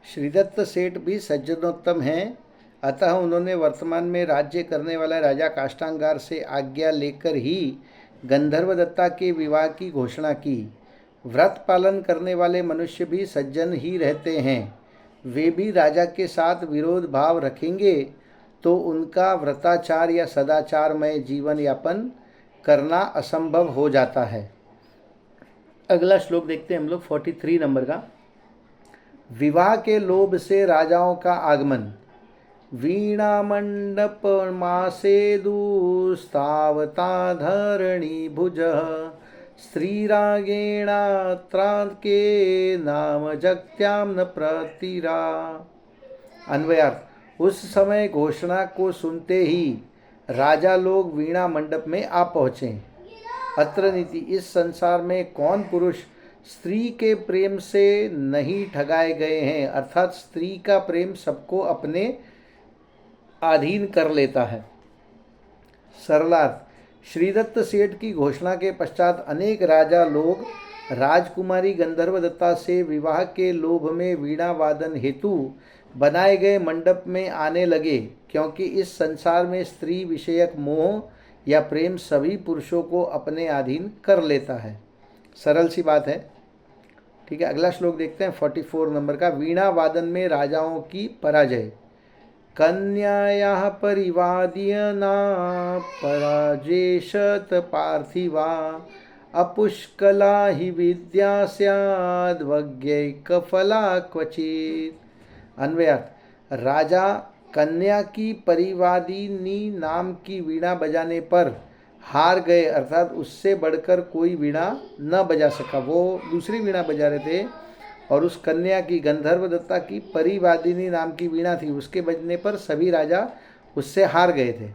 श्रीदत्त सेठ भी सज्जनोत्तम हैं, अतः उन्होंने वर्तमान में राज्य करने वाला राजा काष्टांगार से आज्ञा लेकर ही गंधर्वदत्ता के विवाह की घोषणा की। व्रत पालन करने वाले मनुष्य भी सज्जन ही रहते हैं। वे भी राजा के साथ विरोध भाव रखेंगे तो उनका व्रताचार या सदाचारमय जीवन यापन करना असंभव हो जाता है। अगला श्लोक देखते हैं हम लोग 43 नंबर का। विवाह के लोभ से राजाओं का आगमन। वीणा मंडप मासेदुस्तावता धरणी भुज स्त्रीरागेणात्राके नाम जगत्याम न प्रतिरा। अन्वयार्थ, उस समय घोषणा को सुनते ही राजा लोग वीणा मंडप में आ पहुँचे। अत्र नीति, इस संसार में कौन पुरुष स्त्री के प्रेम से नहीं ठगाए गए हैं, अर्थात स्त्री का प्रेम सबको अपने अधीन कर लेता है। सरलार्थ, श्रीदत्त सेठ की घोषणा के पश्चात अनेक राजा लोग राजकुमारी गंधर्वदत्ता से विवाह के लोभ में वीणा वादन हेतु बनाए गए मंडप में आने लगे, क्योंकि इस संसार में स्त्री विषयक मोह या प्रेम सभी पुरुषों को अपने अधीन कर लेता है। सरल सी बात है। ठीक है, अगला श्लोक देखते हैं 44 नंबर का। वीणा वादन में राजाओं की पराजय। कन्यायाः परिवाद्यना पराजेशत पार्थिवा अपुष्कला हि विद्या स्याद्वज्ञैकफला क्वचित्। अन्वयार्थ, राजा कन्या की परिवादिनी नाम की वीणा बजाने पर हार गए, अर्थात उससे बढ़कर कोई वीणा न बजा सका। वो दूसरी वीणा बजा रहे थे और उस कन्या की, गंधर्वदत्ता की परिवादिनी नाम की वीणा थी, उसके बजने पर सभी राजा उससे हार गए थे।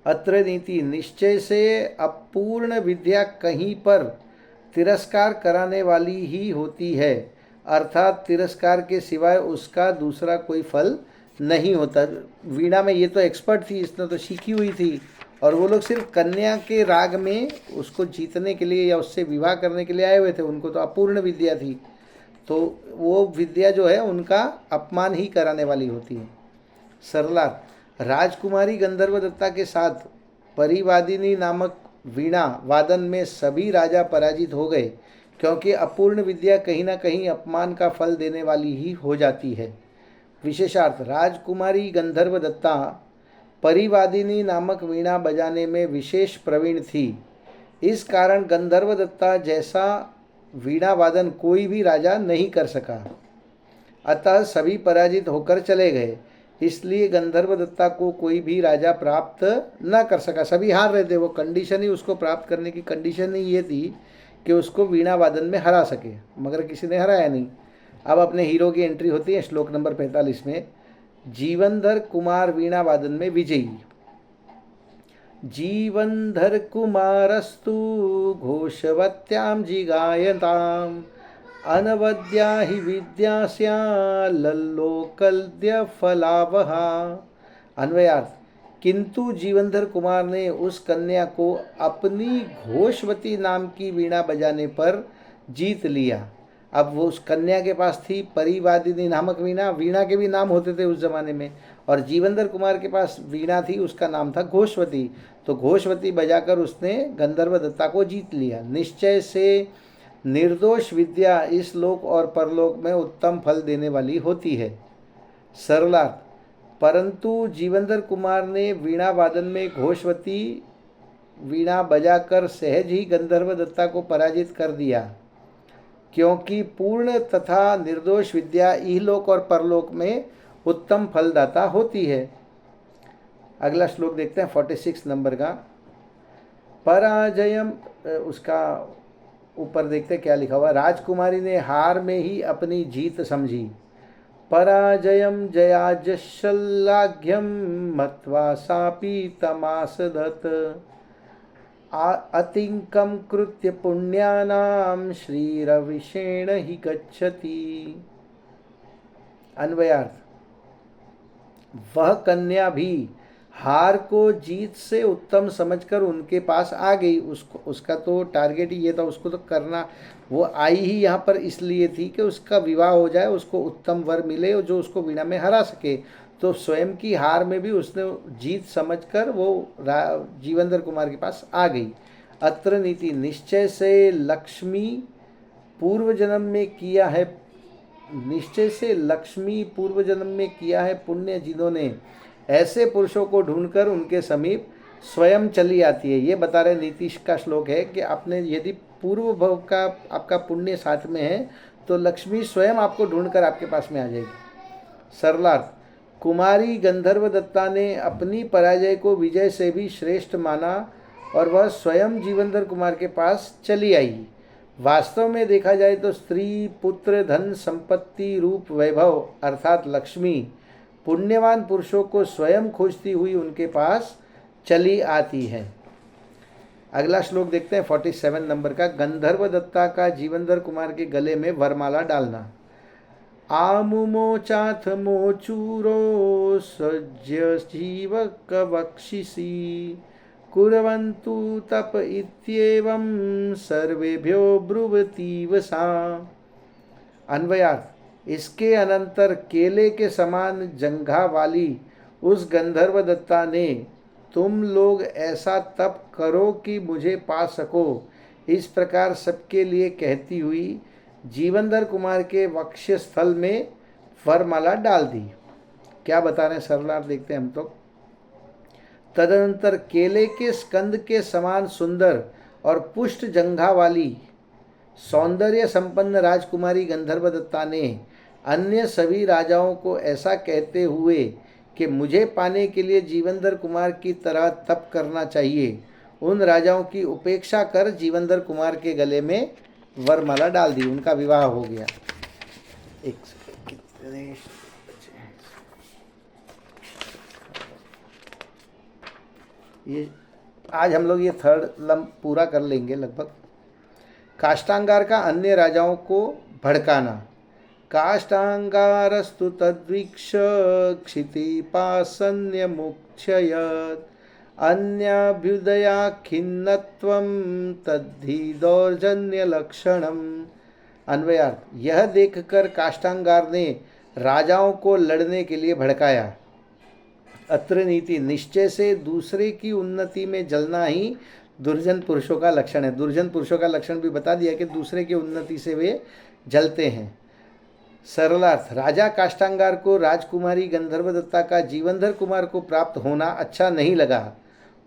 अत्र नीति, निश्चय से अपूर्ण विद्या कहीं पर तिरस्कार कराने वाली ही होती है, अर्थात तिरस्कार के सिवाय उसका दूसरा कोई फल नहीं होता। वीणा में ये तो एक्सपर्ट थी, इसने तो सीखी हुई थी, और वो लोग सिर्फ कन्या के राग में उसको जीतने के लिए या उससे विवाह करने के लिए आए हुए थे। उनको तो अपूर्ण विद्या थी, तो वो विद्या जो है उनका अपमान ही कराने वाली होती है। सरला, राजकुमारी गंधर्वदत्ता के साथ परिवादिनी नामक वीणा वादन में सभी राजा पराजित हो गए, क्योंकि अपूर्ण विद्या कहीं ना कहीं अपमान का फल देने वाली ही हो जाती है। विशेषार्थ, राजकुमारी गंधर्वदत्ता परिवादिनी नामक वीणा बजाने में विशेष प्रवीण थी। इस कारण गंधर्वदत्ता जैसा वीणा वादन कोई भी राजा नहीं कर सका, अतः सभी पराजित होकर चले गए। इसलिए गंधर्वदत्ता को कोई भी राजा प्राप्त न कर सका, सभी हार रहे थे। वो कंडीशन ही, उसको प्राप्त करने की कंडीशन ही ये थी कि उसको वीणा वादन में हरा सके, मगर किसी ने हराया नहीं। अब अपने हीरो की एंट्री होती है श्लोक नंबर 45 में। जीवनधर कुमार वीणा वादन में विजयी। जीवनधर कुमारस्तु घोषवत्याम जिगायताम अनवद्या हि विद्यास्या लल्लोकल्द्य फलावहा। अन्वयार्थ, किंतु जीवनधर कुमार ने उस कन्या को अपनी घोषवती नाम की वीणा बजाने पर जीत लिया। अब वो उस कन्या के पास थी परिवादिनी नामक वीणा, वीणा के भी नाम होते थे उस जमाने में, और जीवनधर कुमार के पास वीणा थी, उसका नाम था घोषवती। तो घोषवती बजाकर उसने गंधर्वदत्ता को जीत लिया। निश्चय से निर्दोष विद्या इस लोक और परलोक में उत्तम फल देने वाली होती है। सरलार्थ, परंतु जीवनधर कुमार ने वीणा वादन में घोषवती वीणा बजाकर सहज ही गंधर्वदत्ता को पराजित कर दिया, क्योंकि पूर्ण तथा निर्दोष विद्या इहलोक और परलोक में उत्तम फलदाता होती है। अगला श्लोक देखते हैं 46 नंबर का। पराजयम, उसका ऊपर देखते हैं क्या लिखा हुआ। राजकुमारी ने हार में ही अपनी जीत समझी। पराजयम जयाजशल्लाघ्यम मत्वा सापि तमासदत अतिंकम कृत्य पुण्यानाम श्रीरविषेण ही गच्छति। अन्वयार्थ, वह कन्या भी हार को जीत से उत्तम समझकर उनके पास आ गई। उसका तो टारगेट ही ये था, उसको तो करना, वो आई ही यहाँ पर इसलिए थी कि उसका विवाह हो जाए, उसको उत्तम वर मिले जो उसको वीणा में हरा सके। तो स्वयं की हार में भी उसने जीत समझकर वो जीवेंद्र कुमार के पास आ गई। अत्र नीति निश्चय से लक्ष्मी पूर्व जन्म में किया है, निश्चय से लक्ष्मी पूर्व जन्म में किया है पुण्य, जिन्होंने ऐसे पुरुषों को ढूंढकर उनके समीप स्वयं चली आती है। ये बता रहे नीतीश का श्लोक है कि आपने यदि पूर्व भव का आपका पुण्य साथ में है तो लक्ष्मी स्वयं आपको ढूंढकर आपके पास में आ जाएगी। सरलार्थ, कुमारी गंधर्व दत्ता ने अपनी पराजय को विजय से भी श्रेष्ठ माना और वह स्वयं जीवेंद्र कुमार के पास चली आई। वास्तव में देखा जाए तो स्त्री, पुत्र, धन, संपत्ति, रूप, वैभव अर्थात लक्ष्मी पुण्यवान पुरुषों को स्वयं खोजती हुई उनके पास चली आती है। अगला श्लोक देखते हैं 47 नंबर का। गंधर्व दत्ता का जीवेंद्र कुमार के गले में वरमाला डालना। आमुमोचाथ मोचूरो सज्य जीव कवक्षिसी कुर्वन्तु तप इत्येवं सर्वेभ्यो ब्रुवतीव सा। अन्वयार्थ, इसके अनंतर केले के समान जंघा वाली उस गंधर्व दत्ता ने तुम लोग ऐसा तप करो कि मुझे पा सको, इस प्रकार सबके लिए कहती हुई जीवेंद्र कुमार के वक्ष स्थल में वरमाला डाल दी। क्या बता रहे हैं सरलार, देखते हैं हम तो। तदनंतर केले के स्कंद के समान सुंदर और पुष्ट जंघा वाली सौंदर्य संपन्न राजकुमारी गंधर्व दत्ता ने अन्य सभी राजाओं को ऐसा कहते हुए कि मुझे पाने के लिए जीवेंद्र कुमार की तरह तप करना चाहिए, उन राजाओं की उपेक्षा कर जीवेंद्र कुमार के गले में वरमाला डाल दी। उनका विवाह हो गया। एक सेकंड, कितने ये आज हम लोग ये थर्ड लम्ब पूरा कर लेंगे लगभग। काष्टांगार का अन्य राजाओं को भड़काना। काष्टांगारस्तु तद्वीक्ष क्षितिपासन्य मुक्षयत् अन्याभ्युदया खिन्नत्वं तद्धि दौर्जन्य लक्षणम। अन्वयार्थ, यह देखकर काष्टांगार ने राजाओं को लड़ने के लिए भड़काया। अत्र नीति, निश्चय से दूसरे की उन्नति में जलना ही दुर्जन पुरुषों का लक्षण है। दुर्जन पुरुषों का लक्षण भी बता दिया कि दूसरे की उन्नति से वे जलते हैं। सरलार्थ, राजा काष्टांगार को राजकुमारी गंधर्व दत्ता का जीवेंद्र कुमार को प्राप्त होना अच्छा नहीं लगा।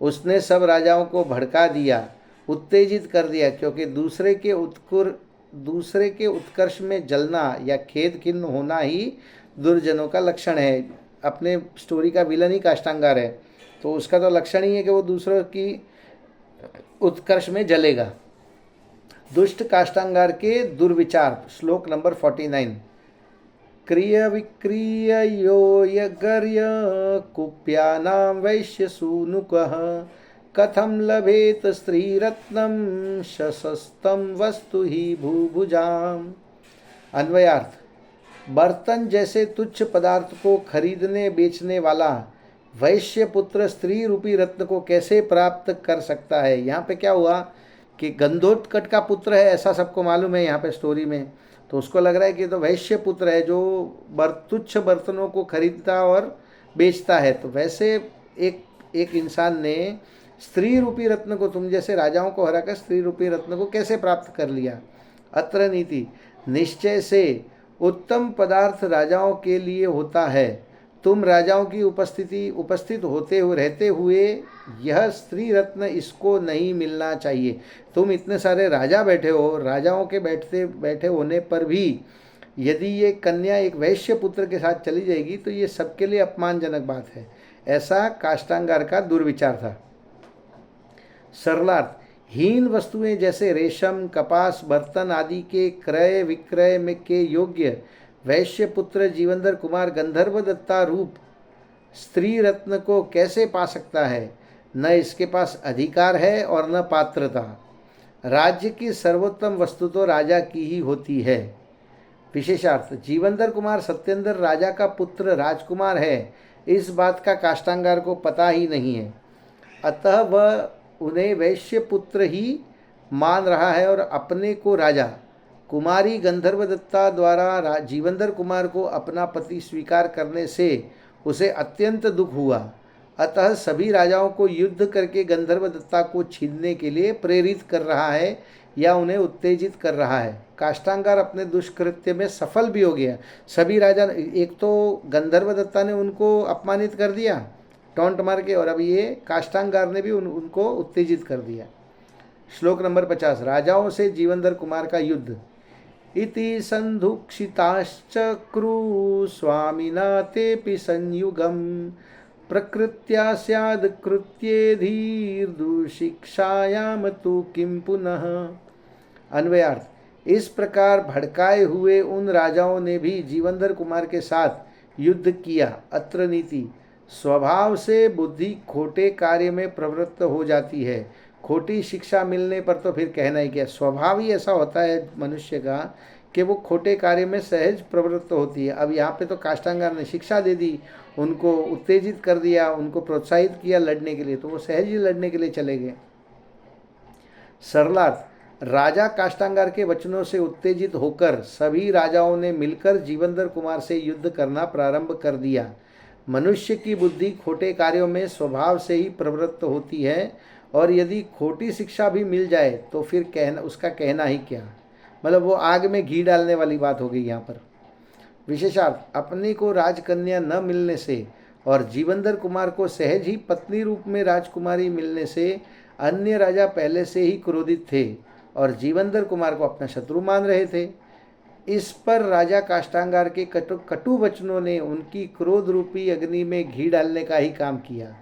उसने सब राजाओं को भड़का दिया, उत्तेजित कर दिया, क्योंकि दूसरे के उत्कर्ष में जलना या खेद खिन्न होना ही दुर्जनों का लक्षण है। अपने स्टोरी का विलन ही काष्टांगार है, तो उसका तो लक्षण ही है कि वो दूसरों की उत्कर्ष में जलेगा। दुष्ट काष्टांगार के दुर्विचार। श्लोक नंबर 49। क्रिय विक्रिय यो यगर्य कुप्यानां वैश्य सूनुकः कथम लभेत स्त्रीरत्नम शशस्तं वस्तु ही भूभुजाम। अन्वयार्थ, बर्तन जैसे तुच्छ पदार्थ को खरीदने बेचने वाला वैश्य पुत्र स्त्री रूपी रत्न को कैसे प्राप्त कर सकता है। यहाँ पे क्या हुआ कि गंधोत्कट का पुत्र है, ऐसा सबको मालूम है यहाँ पे स्टोरी में, तो उसको लग रहा है कि तो वैश्य पुत्र है जो तुच्छ बर्तनों को खरीदता और बेचता है। तो वैसे एक इंसान ने स्त्री रूपी रत्न को, तुम जैसे राजाओं को हराकर स्त्री रूपी रत्न को कैसे प्राप्त कर लिया। अत्र नीति, निश्चय से उत्तम पदार्थ राजाओं के लिए होता है। तुम राजाओं की उपस्थित होते हुए रहते हुए यह स्त्री रत्न इसको नहीं मिलना चाहिए। तुम इतने सारे राजा बैठे हो, राजाओं के बैठे होने पर भी यदि ये कन्या एक वैश्य पुत्र के साथ चली जाएगी तो ये सबके लिए अपमानजनक बात है। ऐसा काष्टांगार का दुर्विचार था। सरलार्थ, हीन वस्तुएं जैसे रेशम, कपास, बर्तन आदि के क्रय विक्रय में के योग्य वैश्य पुत्र जीवेंद्र कुमार गंधर्व दत्ता रूप स्त्री रत्न को कैसे पा सकता है। न इसके पास अधिकार है और न पात्रता। राज्य की सर्वोत्तम वस्तु तो राजा की ही होती है। विशेषार्थ, जीवेंद्र कुमार सत्येंद्र राजा का पुत्र राजकुमार है, इस बात का काष्ठांगार को पता ही नहीं है। अतः वह उन्हें वैश्य पुत्र ही मान रहा है और अपने को राजा। कुमारी गंधर्वदत्ता द्वारा जीवंधर कुमार को अपना पति स्वीकार करने से उसे अत्यंत दुख हुआ। अतः सभी राजाओं को युद्ध करके गंधर्वदत्ता को छीनने के लिए प्रेरित कर रहा है या उन्हें उत्तेजित कर रहा है। काष्ठांगार अपने दुष्कृत्य में सफल भी हो गया। सभी राजा, एक तो गंधर्वदत्ता ने उनको अपमानित कर दिया टॉन्ट मार के, और अब ये काष्ठांगार ने भी उनको उत्तेजित कर दिया। श्लोक नंबर 50। राजाओं से जीवंधर कुमार का युद्ध। इति संधुक्षिताश्चक्रु स्वामिना तेपि संयुगम प्रकृत्या स्याद् कृत्ये धीर्दुशिक्षायाम तु किं पुनः। अन्वयार्थ। इस प्रकार भड़काए हुए उन राजाओं ने भी जीवंधर कुमार के साथ युद्ध किया। अत्र नीति। स्वभाव से बुद्धि खोटे कार्य में प्रवृत्त हो जाती है। खोटी शिक्षा मिलने पर तो फिर कहना ही क्या। स्वभाव ही ऐसा होता है मनुष्य का कि वो खोटे कार्य में सहज प्रवृत्त होती है। अब यहाँ पे तो काष्ठांगार ने शिक्षा दे दी, उनको उत्तेजित कर दिया, उनको प्रोत्साहित किया लड़ने के लिए, तो वो सहज ही लड़ने के लिए चले गए। सरलार्थ। राजा काष्ठांगार के वचनों से उत्तेजित होकर सभी राजाओं ने मिलकर जीवंधर कुमार से युद्ध करना प्रारंभ कर दिया। मनुष्य की बुद्धि खोटे कार्यों में स्वभाव से ही प्रवृत्त होती है, और यदि खोटी शिक्षा भी मिल जाए तो फिर उसका कहना ही क्या। मतलब वो आग में घी डालने वाली बात हो गई यहाँ पर। विशेषार्थ। अपने को राजकन्या न मिलने से और जीवंधर कुमार को सहज ही पत्नी रूप में राजकुमारी मिलने से अन्य राजा पहले से ही क्रोधित थे और जीवंधर कुमार को अपना शत्रु मान रहे थे। इस पर राजा काष्ठांगार के कटु वचनों ने उनकी क्रोध रूपी अग्नि में घी डालने का ही काम किया।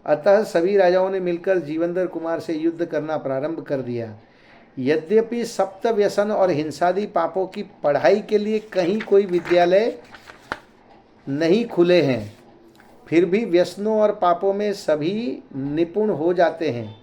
अतः सभी राजाओं ने मिलकर जीवंधर कुमार से युद्ध करना प्रारंभ कर दिया। यद्यपि सप्त व्यसन और हिंसादि पापों की पढ़ाई के लिए कहीं कोई विद्यालय नहीं खुले हैं, फिर भी व्यसनों और पापों में सभी निपुण हो जाते हैं।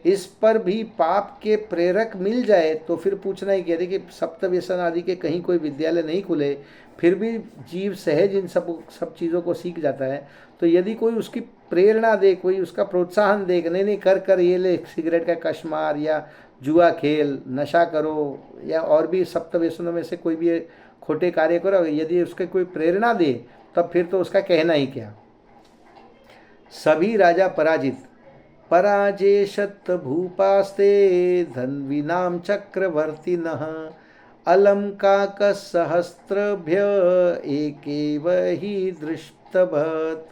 इस पर भी पाप के प्रेरक मिल जाए तो फिर पूछना ही क्या। देखिए, सप्त व्यसन आदि के कहीं कोई विद्यालय नहीं खुले, फिर भी जीव सहज इन सब चीज़ों को सीख जाता है। तो यदि कोई उसकी प्रेरणा दे, कोई उसका प्रोत्साहन दे, नहीं कर ये ले, सिगरेट का कश मार, या जुआ खेल, नशा करो, या और भी सप्त व्यसनों में से कोई भी खोटे कार्य करो, यदि उसके कोई प्रेरणा दे तब फिर तो उसका कहना ही क्या। सभी राजा पराजित। पराजेशत भूपास्ते धन्विनाम चक्रवर्तिनः अलंकाकसहस्त्रभ्य एकेव ही दृष्टभत।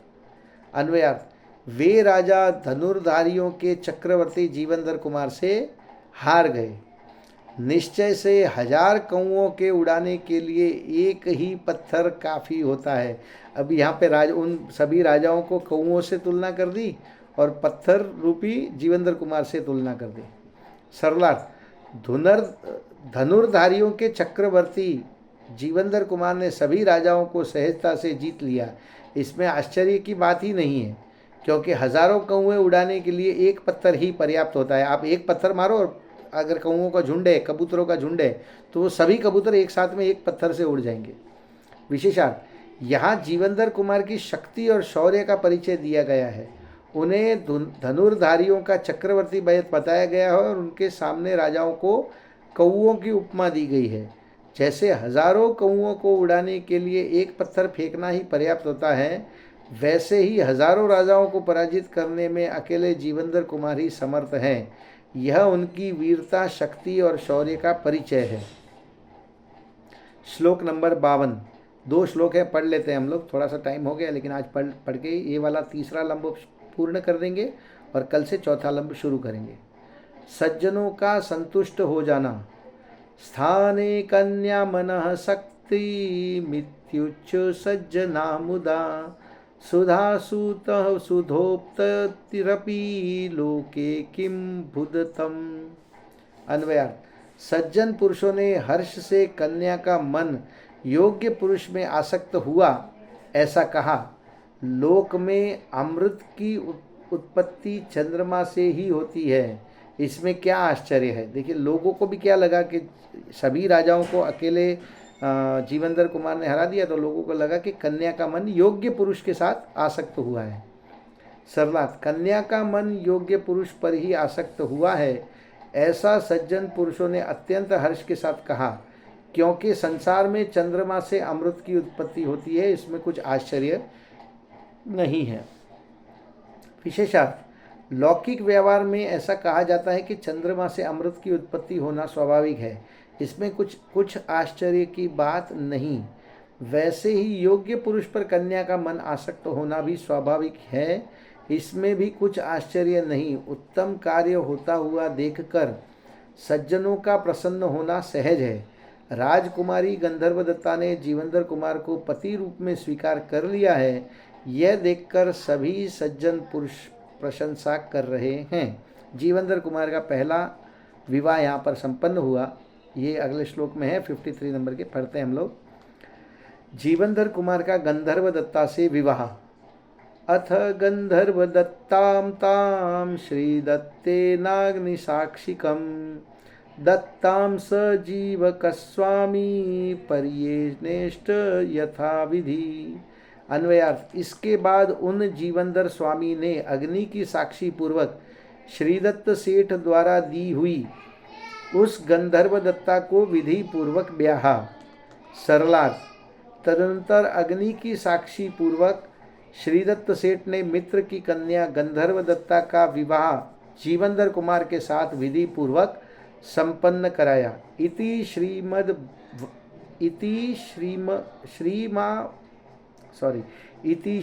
अन्वयार्थ। वे राजा धनुर्धारियों के चक्रवर्ती जीवंधर कुमार से हार गए। निश्चय से 1000 कौओं के उड़ाने के लिए एक ही पत्थर काफ़ी होता है। अब यहाँ पे उन सभी राजाओं को कौओं से तुलना कर दी और पत्थर रूपी जीवंधर कुमार से तुलना कर दी। सरलार्थ। धनुर्धारियों के चक्रवर्ती जीवंधर कुमार ने सभी राजाओं को सहजता से जीत लिया। इसमें आश्चर्य की बात ही नहीं है, क्योंकि हजारों कौवे उड़ाने के लिए एक पत्थर ही पर्याप्त होता है। आप एक पत्थर मारो और अगर कौवों का झुंड है, कबूतरों का झुंड है, तो वो सभी कबूतर एक साथ में एक पत्थर से उड़ जाएंगे। विशेषार्थ। यहाँ जीवंधर कुमार की शक्ति और शौर्य का परिचय दिया गया है। उन्हें धनुर्धारियों का चक्रवर्ती बताया गया है और उनके सामने राजाओं को कौओं की उपमा दी गई है। जैसे हजारों कौओं को उड़ाने के लिए एक पत्थर फेंकना ही पर्याप्त होता है, वैसे ही हजारों राजाओं को पराजित करने में अकेले जीवंधर कुमार ही समर्थ हैं। यह उनकी वीरता, शक्ति और शौर्य का परिचय है। श्लोक नंबर 52। 2 श्लोक है, पढ़ लेते हैं हम लोग। थोड़ा सा टाइम हो गया, लेकिन आज पढ़ के ये वाला तीसरा लंब पूर्ण कर देंगे और कल से चौथा लंब शुरू करेंगे। सज्जनों का संतुष्ट हो जाना। स्थाने कन्या मनः शक्ति मित्युच्च सज्जना मुदा सुधा सुतः सुधोप्तिरपि लोके किम बुधतम। अन्वयार्थ। सज्जन पुरुषों ने हर्ष से कन्या का मन योग्य पुरुष में आसक्त हुआ ऐसा कहा। लोक में अमृत की उत्पत्ति चंद्रमा से ही होती है, इसमें क्या आश्चर्य है। देखिए, लोगों को भी क्या लगा कि सभी राजाओं को अकेले जीवनधर कुमार ने हरा दिया तो लोगों को लगा कि कन्या का मन योग्य पुरुष के साथ आसक्त हुआ है। सरलार्थ, कन्या का मन योग्य पुरुष पर ही आसक्त हुआ है, ऐसा सज्जन पुरुषों ने अत्यंत हर्ष के साथ कहा, क्योंकि संसार में चंद्रमा से अमृत की उत्पत्ति होती है, इसमें कुछ आश्चर्य नहीं है। विशेषार्थ, लौकिक व्यवहार में ऐसा कहा जाता है कि चंद्रमा से अमृत की उत्पत्ति होना स्वाभाविक है, इसमें कुछ आश्चर्य की बात नहीं। वैसे ही योग्य पुरुष पर कन्या का मन आसक्त होना भी स्वाभाविक है, इसमें भी कुछ आश्चर्य नहीं। उत्तम कार्य होता हुआ देखकर सज्जनों का प्रसन्न होना सहज है। राजकुमारी गंधर्वदत्ता ने जीवनधर कुमार को पति रूप में स्वीकार कर लिया है, यह देखकर सभी सज्जन पुरुष प्रशंसा कर रहे हैं। जीवनधर कुमार का पहला विवाह यहाँ पर संपन्न हुआ। ये अगले श्लोक में है, 53 नंबर के पढ़ते हैं हम लोग। जीवनधर कुमार का गंधर्वदत्ता से विवाह। अथ गंधर्वदत्तां तां श्रीदत्तेनाग्निसाक्षिकं दत्तां स जीवकस्वामी पर्येष्ट यथाविधि। अन्वयार्थ, इसके बाद उन जीवनधर स्वामी ने अग्नि की साक्षी पूर्वक श्रीदत्त सेठ द्वारा दी हुई उस गंधर्वदत्ता को विधि पूर्वक ब्याहा। सरलार्थ, तदनंतर अग्नि की साक्षी पूर्वक श्रीदत्त सेठ ने मित्र की कन्या गंधर्वदत्ता का विवाह जीवनधर कुमार के साथ विधि पूर्वक संपन्न कराया। इति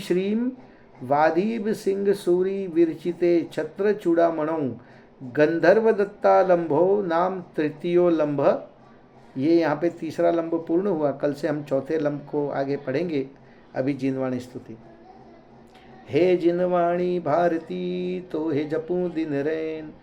श्रीम वादीब सिंह सूरी विरचिते छत्र चूड़ामणौ गंधर्वदत्ता लंभो नाम तृतीयो लंभ। ये यहाँ पे तीसरा लंब पूर्ण हुआ। कल से हम चौथे लंब को आगे पढ़ेंगे। अभी जिनवाणी स्तुति। हे जिनवाणी भारती तो हे जपूं दिन रैन,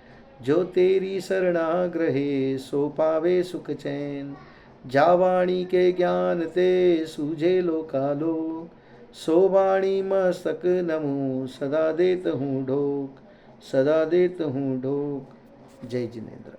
जो तेरी शरणाग्रहे सो पावे सुख चैन। जावाणी के ज्ञान ते सूझे लोकालोक, सो वाणी मस्तक नमो सदा देत हूँ ढोक, सदा देत हूँ ढोक। जय जिनेन्द्र।